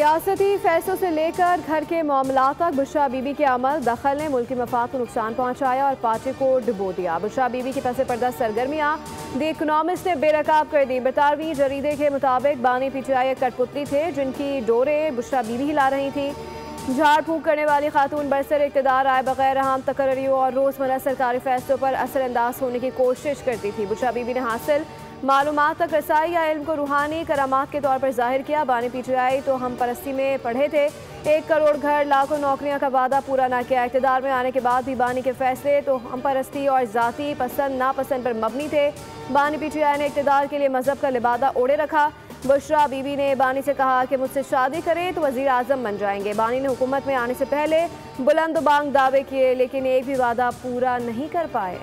सियासती फैसलों से लेकर घर के मामला तक बुशरा बीबी के अमल दखल ने मुल्की मफाद को नुकसान पहुंचाया और पार्टी को डुबो दिया। बुशरा बीबी की पसे पर्दा सरगर्मियां द इकोनॉमिस्ट ने बेनकाब कर दी। 12वीं जरीदे के मुताबिक बानी पीटीआई एक कठपुतली थे जिनकी डोरे बुशरा बीबी हिला रही थी। झाड़ फूंक करने वाली खातून बरसर इक़्तिदार आए बगैर अहम तकर्रियों और रोज़मर्रा सरकारी फैसलों पर असरअंदाज होने की कोशिश करती थी। बुशरा बीबी ने हासिल मालूमात तक रसाई या इल्म को रूहानी करामात के तौर पर जाहिर किया। बानी पीटीआई तो हम परस्ती में पढ़े थे, 1 करोड़ घर, लाखों नौकरियां का वादा पूरा ना किया। इक़्तिदार में आने के बाद भी बानी के फैसले तो हम परस्ती और ज़ाती पसंद नापसंद पर मबनी थे। बानी पीटीआई ने इक़्तिदार के लिए मजहब का लिबादा ओढ़े रखा। बुशरा बीबी ने बानी से कहा कि मुझसे शादी करें तो वज़ीर आज़म बन जाएंगे। बानी ने हुकूमत में आने से पहले बुलंद बांग दावे किए लेकिन एक भी वादा पूरा नहीं कर पाए।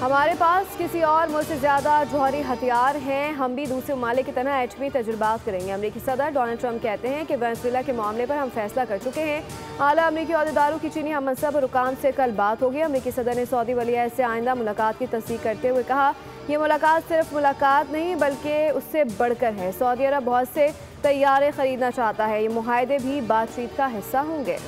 हमारे पास किसी और मुल्क से ज़्यादा जौहरी हथियार हैं, हम भी दूसरे ममालिक की तरह एटमी तजुर्बात करेंगे। अमरीकी सदर डोनाल्ड ट्रंप कहते हैं कि वेनेजुएला के मामले पर हम फैसला कर चुके हैं। आला अमरीकी अहदेदारों की चीनी हम मनसब रुकान से कल बात होगी। अमरीकी सदर ने सऊदी वली-ए-अहद से आइंदा मुलाकात की तस्दीक करते हुए कहा, यह मुलाकात सिर्फ मुलाकात नहीं बल्कि उससे बढ़कर है। सऊदी अरब बहुत से तैयारे खरीदना चाहता है, ये मुआहदे भी बातचीत का हिस्सा होंगे।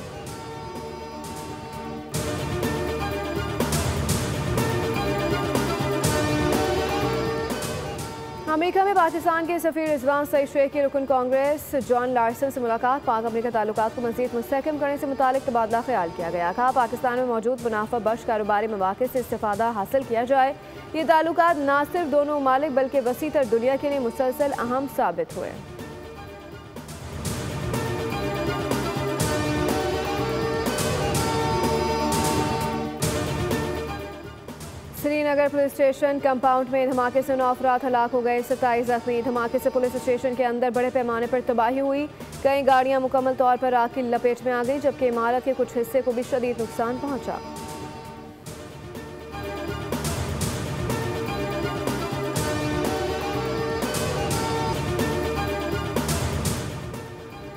अमेरिका में पाकिस्तान के सफीर रिजवान सईद शेख की रुकन कांग्रेस जॉन लार्सन से मुलाकात। पाक अमेरिका ताल्लुकात को मज़ीद मुस्तहकम करने से मुतालिक तबादला ख्याल किया गया। कहा, पाकिस्तान में मौजूद मुनाफा बख्श कारोबारी मौक़े से इस्तिफ़ादा हासिल किया जाए। ये ताल्लुकात न सिर्फ दोनों ममालिक बल्कि वसीतर दुनिया के लिए मुसलसल अहम साबित हुए। श्रीनगर पुलिस स्टेशन कंपाउंड में धमाके से 9 अफराद हलाक हो गए, 27 जख्मी। धमाके से पुलिस स्टेशन के अंदर बड़े पैमाने पर तबाही हुई। कई गाड़ियां मुकम्मल तौर पर आग की लपेट में आ गई जबकि इमारत के कुछ हिस्से को भी शदीद नुकसान पहुंचा।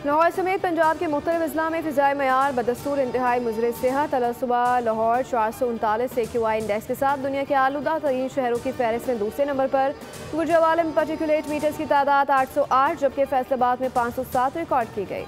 लाहौर समेत पंजाब के मुख्तलिफ अजला में फ़िज़ाई मयार बदस्तूर इंतहाई मुज़र सेहत। अलसुबह लाहौर 439 AQI इंडेक्स के साथ दुनिया के आलूदा तरीन शहरों की फहरिस्त में दूसरे नंबर पर। गुजरावाला में पार्टिकुलेट मीटर्स की तादाद 808 जबकि फैसलाबाद में 507 रिकॉर्ड की गई।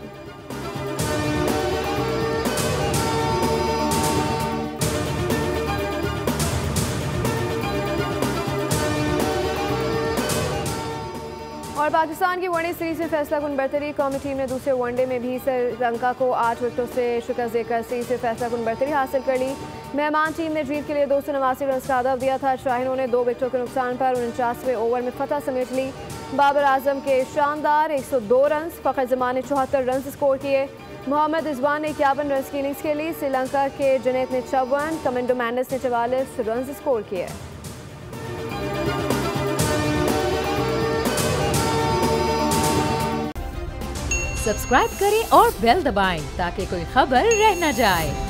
और पाकिस्तान की वनडे सीरीज में फैसला कुन बरतरी। कौमी टीम ने दूसरे वनडे में भी श्रीलंका को 8 विकेटों से शिकस्त देकर सीरीज से फैसला कुन बरतरी हासिल कर ली। मेहमान टीम ने जीत के लिए 289 रन का हदफ दिया था। शाहीनों ने 2 विकेटों के नुकसान पर 49वें ओवर में फतह समेट ली। बाबर आजम के शानदार 102 रन, फ़खर जमान ने 74 रन स्कोर किए। मोहम्मद रिजवान ने 51 रन की इनिंग्स खेली। श्रीलंका के जनेत ने 54, कमेंडो मैंडस ने 44 रन स्कोर किए। सब्सक्राइब करें और बेल दबाएं ताकि कोई खबर रह न जाए।